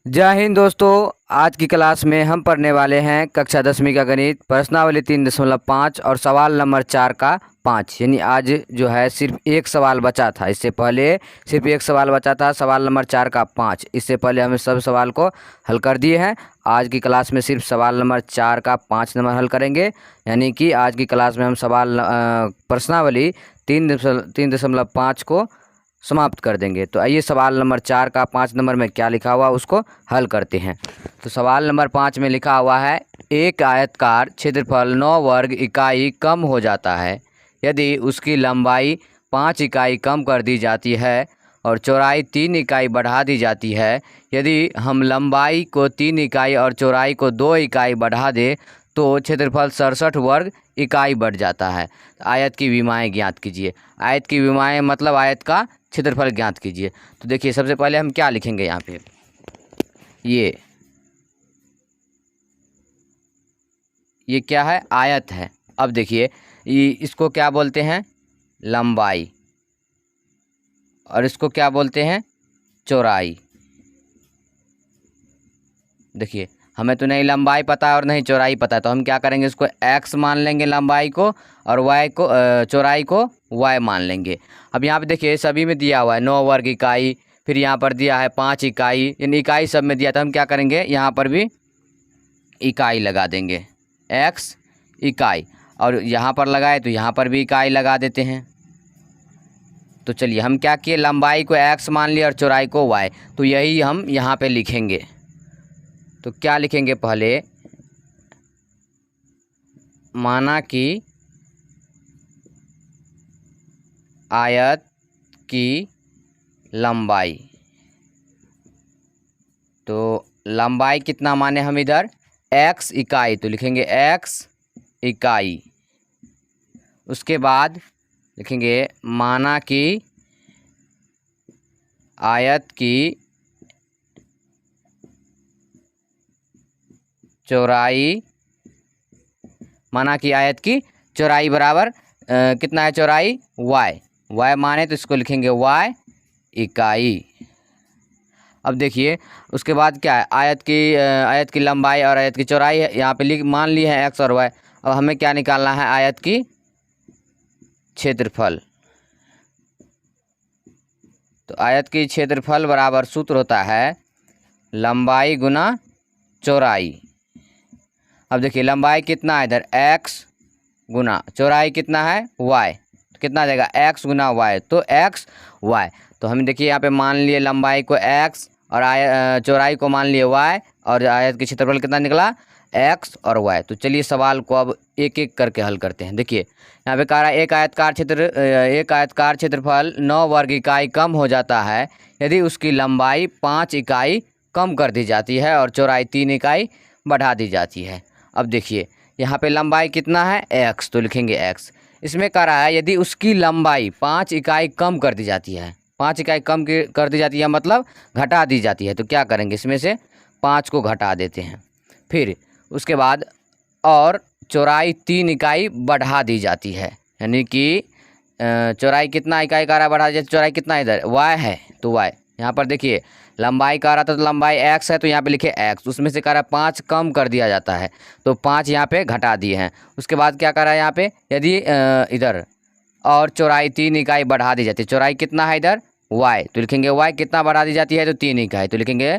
जय हिंद दोस्तों। आज की क्लास में हम पढ़ने वाले हैं कक्षा 10वीं का गणित, प्रश्नावली 3.5 और सवाल नंबर 4 का 5। यानी आज जो है सिर्फ एक सवाल बचा था। इससे पहले सिर्फ एक सवाल बचा था, सवाल नंबर 4 का 5। इससे पहले हम सब सवाल को हल कर दिए हैं। आज की क्लास में सिर्फ सवाल नंबर 4 का 5 नंबर हल करेंगे। यानी कि आज की क्लास में हम प्रश्नावली 3.5 को समाप्त कर देंगे। तो आइए सवाल नंबर 4 का 5 नंबर में क्या लिखा हुआ उसको हल करते हैं। तो सवाल नंबर 5 में लिखा हुआ है, एक आयतकार क्षेत्रफल 9 वर्ग इकाई कम हो जाता है यदि उसकी लंबाई 5 इकाई कम कर दी जाती है और चौड़ाई 3 इकाई बढ़ा दी जाती है। यदि हम लंबाई को 3 इकाई और चौड़ाई को 2 इकाई बढ़ा दें तो क्षेत्रफल 67 वर्ग इकाई बढ़ जाता है। आयत की विमाएँ ज्ञात कीजिए। आयत की विमाएँ मतलब आयत का क्षेत्रफल ज्ञात कीजिए। तो देखिए सबसे पहले हम क्या लिखेंगे यहाँ पे, ये क्या है, आयत है। अब देखिए इसको क्या बोलते हैं, लंबाई, और इसको क्या बोलते हैं, चौड़ाई। देखिए हमें तो नहीं लंबाई पता है और नहीं चौड़ाई पता है, तो हम क्या करेंगे, इसको x मान लेंगे लंबाई को, और y को चौड़ाई को y मान लेंगे। अब यहाँ पे देखिए सभी में दिया हुआ है 9 वर्ग इकाई, फिर यहाँ पर दिया है 5 इकाई, इन इकाई सब में दिया था। हम क्या करेंगे, यहाँ पर भी इकाई लगा देंगे, x इकाई, और यहाँ पर लगाए तो यहाँ पर भी इकाई लगा देते हैं। तो चलिए हम क्या किए, लंबाई को x मान लिया और चौड़ाई को y। तो यही हम यहाँ पे लिखेंगे। तो क्या लिखेंगे, पहले माना कि आयत की लंबाई, तो लंबाई कितना माने हम इधर, x इकाई, तो लिखेंगे x इकाई। उसके बाद लिखेंगे माना कि आयत की चौड़ाई, माना कि आयत की चौड़ाई बराबर कितना है, चौड़ाई y माने तो इसको लिखेंगे y इकाई। अब देखिए उसके बाद क्या है, आयत की लंबाई और आयत की चौड़ाई है, यहाँ पे मान ली है x और y। अब हमें क्या निकालना है, आयत की क्षेत्रफल। तो आयत की क्षेत्रफल बराबर सूत्र होता है लंबाई गुना चौड़ाई। अब देखिए लंबाई कितना है इधर, x गुना चौड़ाई कितना है, y। तो कितना आ जाएगा, x गुना y, तो x y। तो हम देखिए यहाँ पे मान लिए लंबाई को x और चौड़ाई को मान लिए y, और आयत की क्षेत्रफल कितना निकला, x और y। तो चलिए सवाल को अब एक एक करके हल करते हैं। देखिए यहाँ पे कह रहा है एक आयतकार क्षेत्रफल 9 वर्ग इकाई कम हो जाता है यदि उसकी लंबाई 5 इकाई कम कर दी जाती है और चौड़ाई 3 इकाई बढ़ा दी जाती है। अब देखिए यहाँ पे लंबाई कितना है, x, तो लिखेंगे x। इसमें कह रहा है यदि उसकी लंबाई 5 इकाई कम कर दी जाती है, 5 इकाई कम कर दी जाती है मतलब घटा दी जाती है, तो क्या करेंगे, इसमें से 5 को घटा देते हैं। फिर उसके बाद और चौड़ाई 3 इकाई बढ़ा दी जाती है, यानी कि चौड़ाई कितना इकाई का रहा बढ़ा दी जाती है, चौड़ाई कितना इधर y है, तो y। यहाँ पर देखिए लंबाई का रहा था तो लंबाई x है, तो यहाँ पे लिखे x। उसमें से कह रहा है 5 कम कर दिया जाता है, तो 5 यहाँ पे घटा दिए हैं। उसके बाद क्या कर रहा है यहाँ पे, यदि इधर और चौड़ाई 3 इकाई बढ़ा दी जाती है, चौड़ाई कितना है इधर y, तो लिखेंगे y कितना बढ़ा दी जाती है, तो 3 इकाई, तो लिखेंगे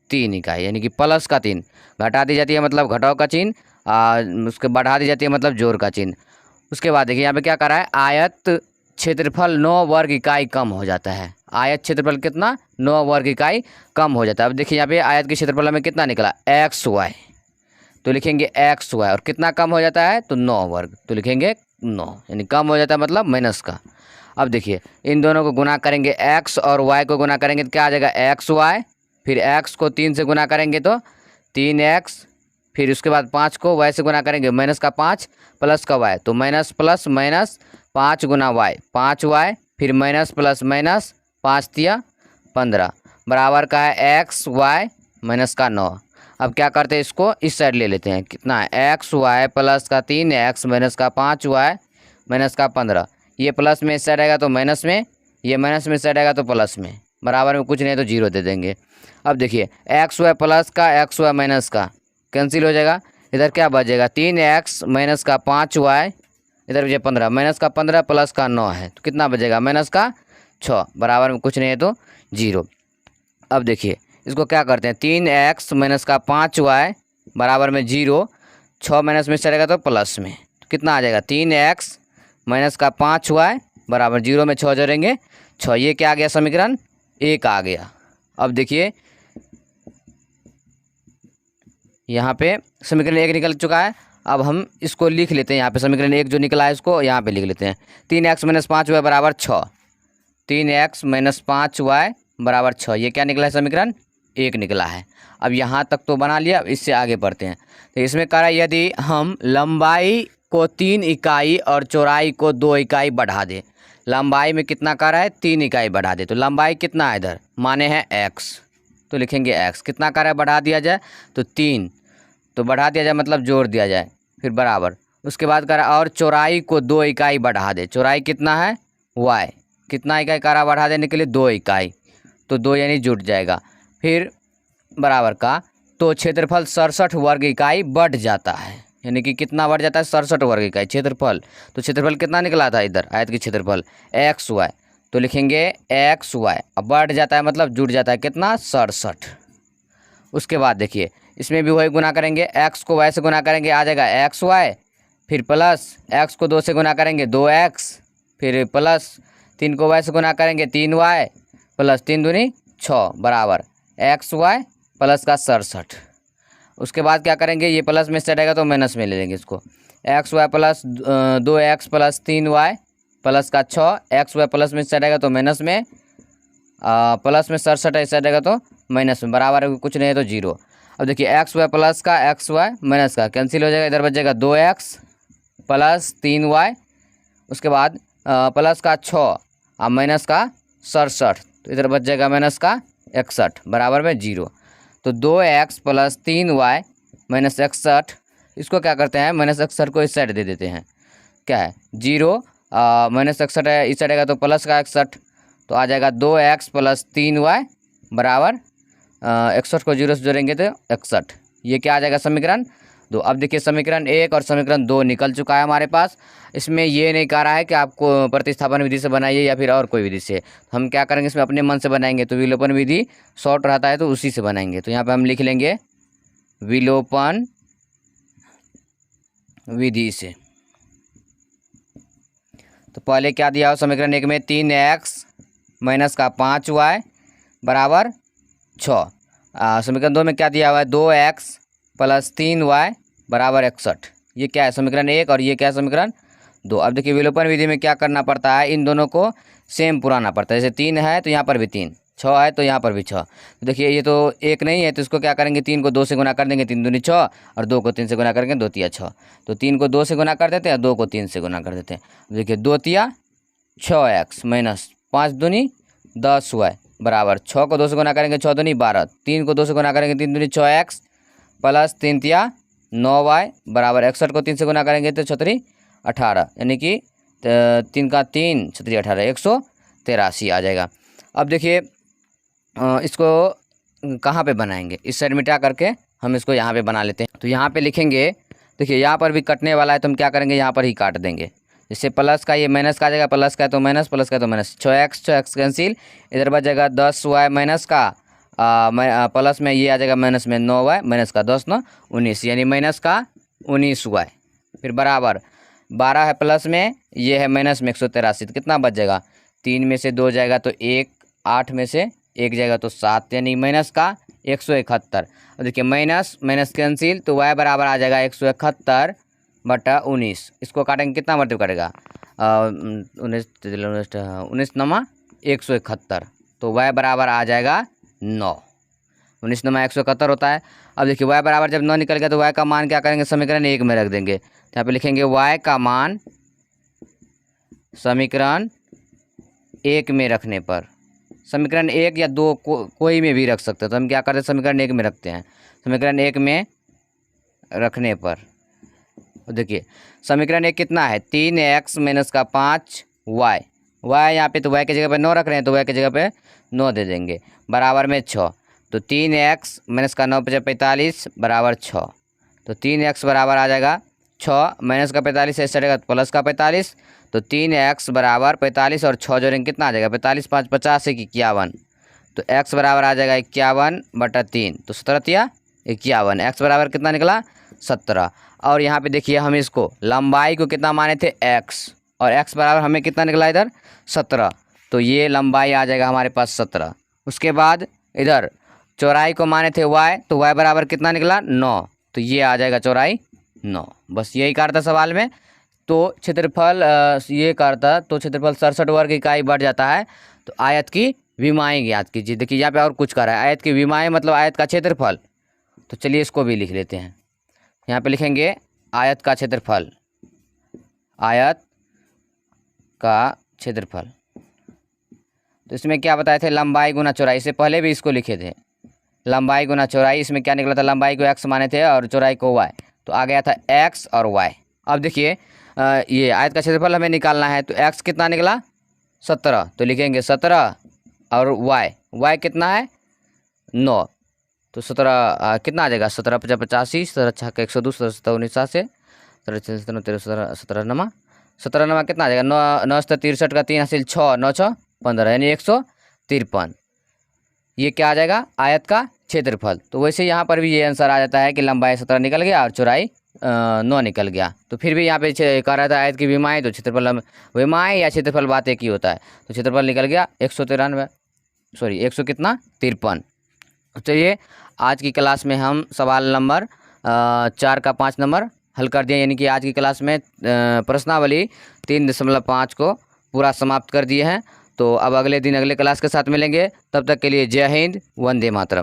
3 इकाई, यानी कि प्लस का 3, घटा दी जाती है मतलब घटाव का चिन्ह, उसके बढ़ा दी जाती है मतलब जोड़ का चिन्ह। उसके बाद देखिए यहाँ पे क्या कर रहा है, आयत क्षेत्रफल 9 वर्ग इकाई कम हो जाता है। आयत क्षेत्रफल कितना, 9 वर्ग इकाई कम हो जाता है। अब देखिए यहाँ पे आयत के क्षेत्रफल में कितना निकला, xy, तो लिखेंगे xy, और कितना कम हो जाता है, तो 9 वर्ग, तो लिखेंगे 9, यानी कम हो जाता है मतलब माइनस का। अब देखिए इन दोनों को गुना करेंगे, x और y को गुना करेंगे तो क्या आ जाएगा, xy, फिर x को 3 से गुना करेंगे तो 3x, फिर उसके बाद 5 को y से गुना करेंगे, माइनस का 5 प्लस का y, तो माइनस प्लस माइनस 5 गुना y, 5y, फिर माइनस प्लस माइनस 5 तिया 15 बराबर का है xy माइनस का 9। अब क्या करते हैं, इसको इस साइड ले लेते हैं, कितना है, xy प्लस का 3x माइनस का 5y माइनस का 15। ये प्लस में इस साइड आएगा तो माइनस में, ये माइनस में इस साइड आएगा तो प्लस में, बराबर में कुछ नहीं है तो 0 दे देंगे। अब देखिए एक्स वाई प्लस का एक्स वाई माइनस का कैंसिल हो जाएगा, इधर क्या बचेगा 3x माइनस का 5y, इधर बचे 15, माइनस का 15 प्लस का 9 है तो कितना बचेगा माइनस का 6, बराबर में कुछ नहीं है तो 0। अब देखिए इसको क्या करते हैं 3x माइनस का 5y बराबर में 0, 6 माइनस में चलेगा तो प्लस में, तो कितना आ जाएगा 3x माइनस का 5y बराबर 0 में 6 जोड़ेंगे 6, ये क्या आ गया समीकरण 1 आ गया। अब देखिए यहाँ पे समीकरण 1 निकल चुका है, अब हम इसको लिख लेते हैं, यहाँ पे समीकरण 1 जो निकला है इसको यहाँ पे लिख लेते हैं 3x माइनस 5y बराबर 6, 3x माइनस 5y बराबर 6, ये क्या निकला है समीकरण 1 निकला है। अब यहाँ तक तो बना लिया, अब इससे आगे बढ़ते हैं। तो इसमें कह रहा है यदि हम लंबाई को 3 इकाई और चौड़ाई को 2 इकाई बढ़ा दें, लंबाई में कितना कह रहा है 3 इकाई बढ़ा दे, तो लंबाई कितना है इधर माने है x, तो लिखेंगे x, कितना कह रहा है बढ़ा दिया जाए तो 3, तो बढ़ा दिया जाए मतलब जोड़ दिया जाए, फिर बराबर, उसके बाद कह रहा है और चौड़ाई को 2 इकाई बढ़ा दे, चौड़ाई कितना है y, कितना इकाई कह रहा है बढ़ा देने के लिए 2 इकाई, तो 2 यानी जुट जाएगा, फिर बराबर का, तो क्षेत्रफल 67 वर्ग इकाई बढ़ जाता है, यानी कि कितना बढ़ जाता है 67 वर्ग इकाई क्षेत्रफल, तो क्षेत्रफल कितना निकला था इधर आयत की क्षेत्रफल एक्स वाई, तो लिखेंगे एक्स वाई, अब बढ़ जाता है मतलब जुड़ जाता है कितना 67। उसके बाद देखिए इसमें भी वही गुना करेंगे, एक्स को वाई से गुना करेंगे आ जाएगा एक्स वाई, फिर प्लस एक्स को 2 से गुना करेंगे 2x, फिर प्लस 3 को वाई से गुना करेंगे 3y प्लस 3 दूनी 6 बराबर एक्स वाई प्लस का 67। उसके बाद क्या करेंगे ये प्लस में से हटेगा तो माइनस में ले लेंगे इसको, x y plus 2x plus 3y plus का 6, एक्स वाई प्लस में से हटेगा तो माइनस में, प्लस में 67 ऐसे हटेगा तो माइनस में, बराबर कुछ नहीं है तो 0। अब देखिए एक्स वाई प्लस का एक्स वाई माइनस का कैंसिल हो जाएगा, इधर बच जाएगा 2x प्लस 3y, उसके बाद प्लस का 6 और माइनस का 67, तो इधर बच जाएगा माइनस का 61 बराबर में 0। तो 2x प्लस 3y माइनस 61, इसको क्या करते हैं माइनस 61 को इस साइड दे देते हैं, क्या है 0 माइनस 61 है इस साइड आएगा तो प्लस का 61, तो आ जाएगा 2x प्लस 3y बराबर 61 को 0 से जोड़ेंगे तो 61, ये क्या आ जाएगा समीकरण 2। अब देखिए समीकरण 1 और समीकरण 2 निकल चुका है हमारे पास। इसमें ये नहीं कह रहा है कि आपको प्रतिस्थापन विधि से बनाइए या फिर और कोई विधि से, हम क्या करेंगे इसमें अपने मन से बनाएंगे, तो विलोपन विधि शॉर्ट रहता है तो उसी से बनाएंगे। तो यहाँ पे हम लिख लेंगे विलोपन विधि से। तो पहले क्या दिया हो समीकरण 1 में 3x माइनस का 5y बराबर 6, समीकरण 2 में क्या दिया हुआ है 2x प्लस 3y बराबर 61, ये क्या है समीकरण 1 और ये क्या है समीकरण 2। अब देखिए विलोपन विधि में क्या करना पड़ता है, इन दोनों को सेम पुराना पड़ता है, जैसे 3 है तो यहाँ पर भी 3, 6 है तो यहाँ पर भी 6, तो देखिए ये तो 1 नहीं है तो इसको क्या करेंगे 3 को 2 से गुना कर देंगे 3 दूनी 6 और 2 को 3 से गुना करेंगे 2 तिया 6, तो 3 को 2 से गुना कर देते हैं 2 को 3 से गुना कर देते हैं, देखिए 2 तिया 6x माइनस 5 दूनी 10y बराबर 6 को 2 से गुना करेंगे 6 दूनी 12, 3 को 2 से गुना करेंगे 3 दूनी 6x प्लस 3 तिया 9y बराबर 61 को 3 से गुना करेंगे तो 6 18, यानी कि 3 का 3 6 18 183 आ जाएगा। अब देखिए इसको कहाँ पे बनाएंगे, इस साइड मिटा करके हम इसको यहाँ पे बना लेते हैं। तो यहाँ पे लिखेंगे, देखिए यहाँ पर भी कटने वाला है तो हम क्या करेंगे यहाँ पर ही काट देंगे, इससे प्लस का ये माइनस का आ जाएगा, प्लस का है तो माइनस, प्लस का है तो माइनस, 6x कैंसिल, इधर बच जाएगा 10y माइनस का प्लस में ये आ जाएगा माइनस में 9y माइनस का 10 9 19, यानी माइनस का 19y, फिर बराबर 12 है प्लस में, ये है माइनस में 183, तो कितना बच जाएगा 3 में से 2 जाएगा तो 1, 8 में से 1 जाएगा तो 7, यानी माइनस का 171। और देखिए माइनस माइनस कैंसिल, तो y बराबर आ जाएगा 171 बटा 19, इसको काटेंगे कितना मतलब करेगा 19 नमा 171, तो y बराबर आ जाएगा 9, 19 नमा 171 होता है। अब देखिए y बराबर जब 9 निकल गया तो y का मान क्या करेंगे समीकरण 1 में रख देंगे, तो यहाँ पे लिखेंगे y का मान समीकरण 1 में रखने पर, समीकरण 1 या 2 कोई में भी रख सकते हैं, तो हम क्या करते हैं समीकरण 1 में रखते हैं, समीकरण 1 में रखने पर देखिए समीकरण 1 कितना है 3x माइनस का 5y वाई यहाँ पे, तो वाई की जगह पे 9 रख रहे हैं, तो वाई की जगह पे 9 दे देंगे, बराबर में 6। तो 3x माइनस का 9 × 45 बराबर 6। तो 3x बराबर आ जाएगा 6, माइनस का 45 ऐसे रहेगा तो प्लस का 45। तो 3x बराबर 45 और 6 जोड़ेंगे कितना आ जाएगा, 45 5 50 1 51। तो x बराबर आ जाएगा 51/3। तो 17 51, x बराबर कितना निकला 17। और यहाँ पे देखिए हम इसको लंबाई को कितना माने थे x, और x बराबर हमें कितना निकला इधर 17। तो ये लंबाई आ जाएगा हमारे पास 17। उसके बाद इधर चौड़ाई को माने थे y, तो y बराबर कितना निकला 9। तो ये आ जाएगा चौड़ाई 9। बस यही कार्य था सवाल में। तो क्षेत्रफल ये कार्य था, तो क्षेत्रफल 67 वर्ग इकाई बढ़ जाता है। तो आयत की विमाएँ ज्ञात कीजिए। देखिए यहाँ पे और कुछ कर रहा है, आयत की विमाएँ मतलब आयत का क्षेत्रफल। तो चलिए इसको भी लिख लेते हैं। यहाँ पे लिखेंगे आयत का क्षेत्रफल, आयत का क्षेत्रफल। तो इसमें क्या बताए थे, लंबाई गुना चौड़ाई। इससे पहले भी इसको लिखे थे, लंबाई गुना चौड़ाई। इसमें क्या निकला था, लंबाई को x माने थे और चौड़ाई को y, तो आ गया था x और y। अब देखिए ये आयत का क्षेत्रफल हमें निकालना है। तो x कितना निकला 17, तो लिखेंगे 17 और y कितना है 9। तो 17 कितना आ जाएगा, 17 × 85, 17 × 6 = 102, 17 × 7 = 13 17 नमा कितना आ जाएगा 9 9 63 का 3 हासिल 6 9 6 15 यानी 153। ये क्या आ जाएगा आयत का क्षेत्रफल। तो वैसे यहाँ पर भी ये आंसर आ जाता है कि लंबाई 17 निकल गया और चौड़ाई 9 निकल गया। तो फिर भी यहाँ पे कह रहा था आयत की विमाएँ, तो क्षेत्रफल विमाएँ या क्षेत्रफल बात एक ही होता है। तो क्षेत्रफल निकल गया 193 कितना 53। चलिए आज की क्लास में हम सवाल नंबर 4 का 5 नंबर हल कर दिए, यानी कि आज की क्लास में प्रश्नावली 3.5 को पूरा समाप्त कर दिए हैं। तो अब अगले दिन अगले क्लास के साथ मिलेंगे, तब तक के लिए जय हिंद, वंदे मातरम।